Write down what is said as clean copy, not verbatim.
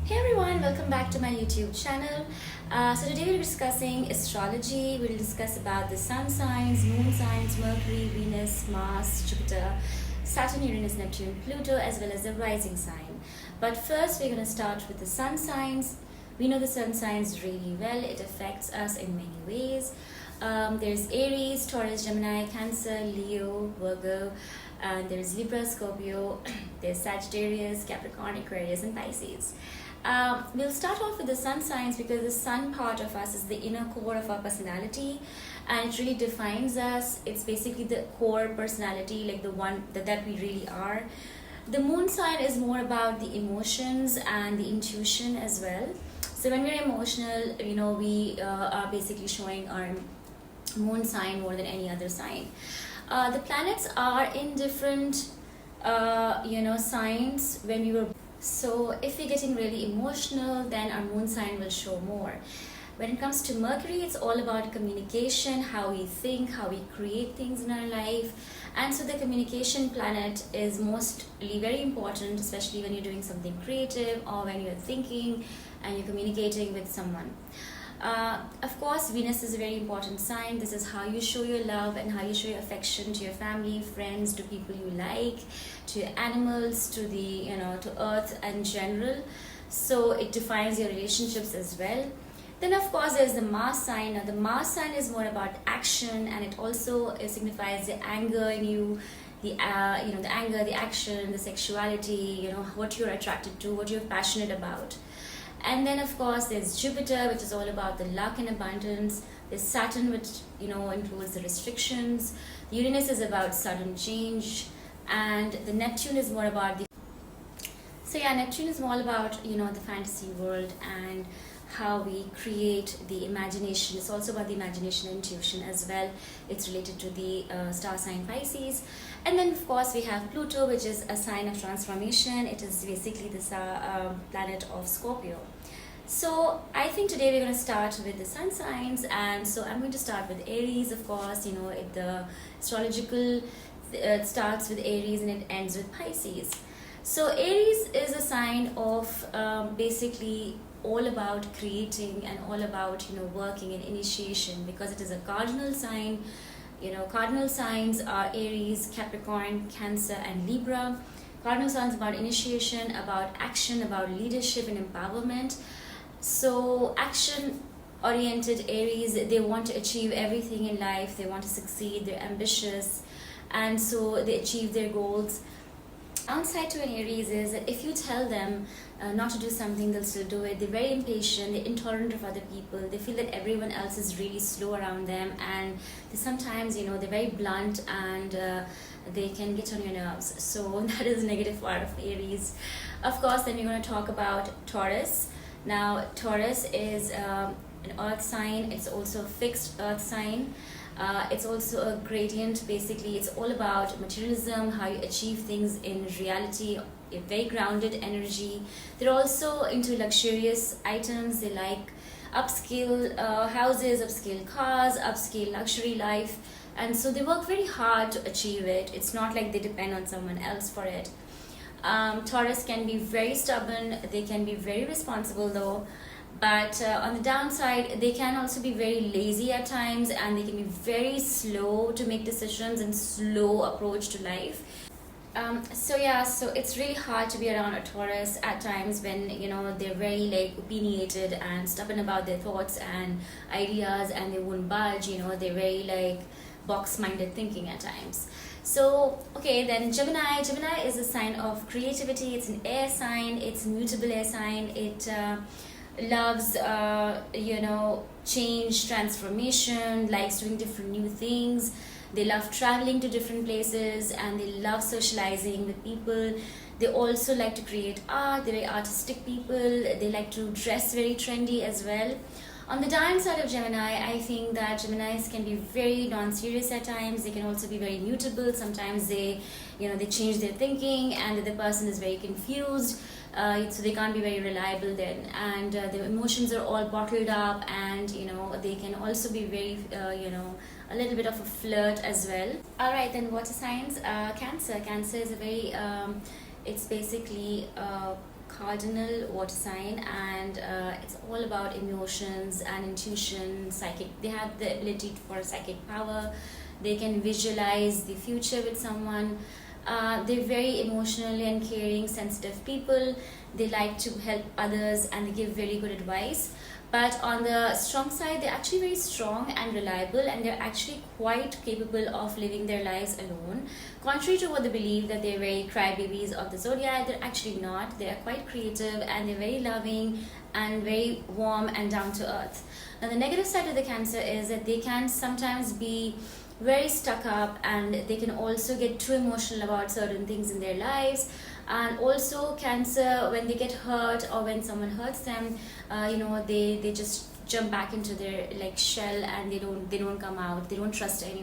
Hey everyone, welcome back to my YouTube channel. So today we're discussing astrology. We'll discuss about the sun signs, moon signs, Mercury, Venus, Mars, Jupiter, Saturn, Uranus, Neptune, Pluto, as well as the rising sign. But first we're going to start with the sun signs. We know the sun signs really well. It affects us in many ways. There's Aries, Taurus, Gemini, Cancer, Leo, Virgo, and there's Libra, Scorpio, there's Sagittarius, Capricorn, Aquarius, and Pisces. We'll start off with the sun signs because the sun part of us is the inner core of our personality, and it really defines us. It's basically the core personality, like the one that we really are. The moon sign is more about the emotions and the intuition as well. So when we're emotional, we are basically showing our moon sign more than any other sign. The planets are in different signs when we were. So if we're getting really emotional, then our moon sign will show more. When it comes to Mercury, it's all about communication, how we think, how we create things in our life. And so the communication planet is mostly very important, especially when you're doing something creative or when you're thinking and you're communicating with someone. Of course, Venus is a very important sign. This is how you show your love and how you show your affection to your family, friends, to people you like, to your animals, to to Earth in general. So it defines your relationships as well. Then of course there's the Mars sign. Now the Mars sign is more about action, and it also signifies the anger in you, the anger, the action, the sexuality, what you're attracted to, what you're passionate about. And then of course there's Jupiter, which is all about the luck and abundance. There's Saturn, which includes the restrictions. Uranus is about sudden change, and the Neptune is more about the Neptune is more about the fantasy world and how we create the imagination. It's also about the imagination and intuition as well. It's related to the star sign Pisces. And then of course we have Pluto, which is a sign of transformation. It is basically the planet of Scorpio. So I think today we're going to start with the sun signs, and so I'm going to start with Aries. Of course, the astrological, it starts with Aries and it ends with Pisces. So Aries is a sign of basically all about creating and all about working and initiation, because it is a cardinal sign. Cardinal signs are Aries, Capricorn, Cancer, and Libra. Cardinal signs about initiation, about action, about leadership and empowerment. So action oriented Aries, they want to achieve everything in life. They want to succeed. They're ambitious, and so they achieve their goals. Downside to an Aries is that if you tell them not to do something, they'll still do it. They're very impatient, they're intolerant of other people, they feel that everyone else is really slow around them, and they sometimes, they're very blunt, and they can get on your nerves. So that is a negative part of Aries. Of course, then we're going to talk about Taurus. Now, Taurus is an earth sign. It's also a fixed earth sign. It's also a gradient. Basically, it's all about materialism, how you achieve things in reality, a very grounded energy. They're also into luxurious items. They like upscale houses, upscale cars, upscale luxury life, and so they work very hard to achieve it. It's not like they depend on someone else for it. Taurus can be very stubborn. They can be very responsible though. But on the downside, they can also be very lazy at times, and they can be very slow to make decisions and slow approach to life. So it's really hard to be around a Taurus at times when they're very opinionated and stubborn about their thoughts and ideas, and they won't budge. They're very box-minded thinking at times. So okay, then Gemini. Gemini is a sign of creativity. It's an air sign. It's a mutable air sign. It loves change, transformation, likes doing different new things. They love traveling to different places, and they love socializing with people. They also like to create art. They're very artistic people. They like to dress very trendy as well. On the downside of Gemini, I think that Geminis can be very non-serious at times. They can also be very mutable. Sometimes they change their thinking, and the person is very confused. So they can't be very reliable then, and their emotions are all bottled up, and they can also be very a little bit of a flirt as well. All right, then water signs. Cancer is a very it's basically cardinal water sign, and it's all about emotions and intuition, psychic. They have the ability for psychic power. They can visualize the future with someone. They're very emotionally and caring, sensitive people. They like to help others and they give very good advice. But on the strong side, they're actually very strong and reliable, and they're actually quite capable of living their lives alone. Contrary to what they believe, that they're very crybabies of the zodiac, they're actually not. They're quite creative and they're very loving and very warm and down to earth. Now, the negative side of the Cancer is that they can sometimes be very stuck up, and they can also get too emotional about certain things in their lives. And also Cancer, when they get hurt or when someone hurts them, they just jump back into their like shell, and they don't come out. They don't trust anyone.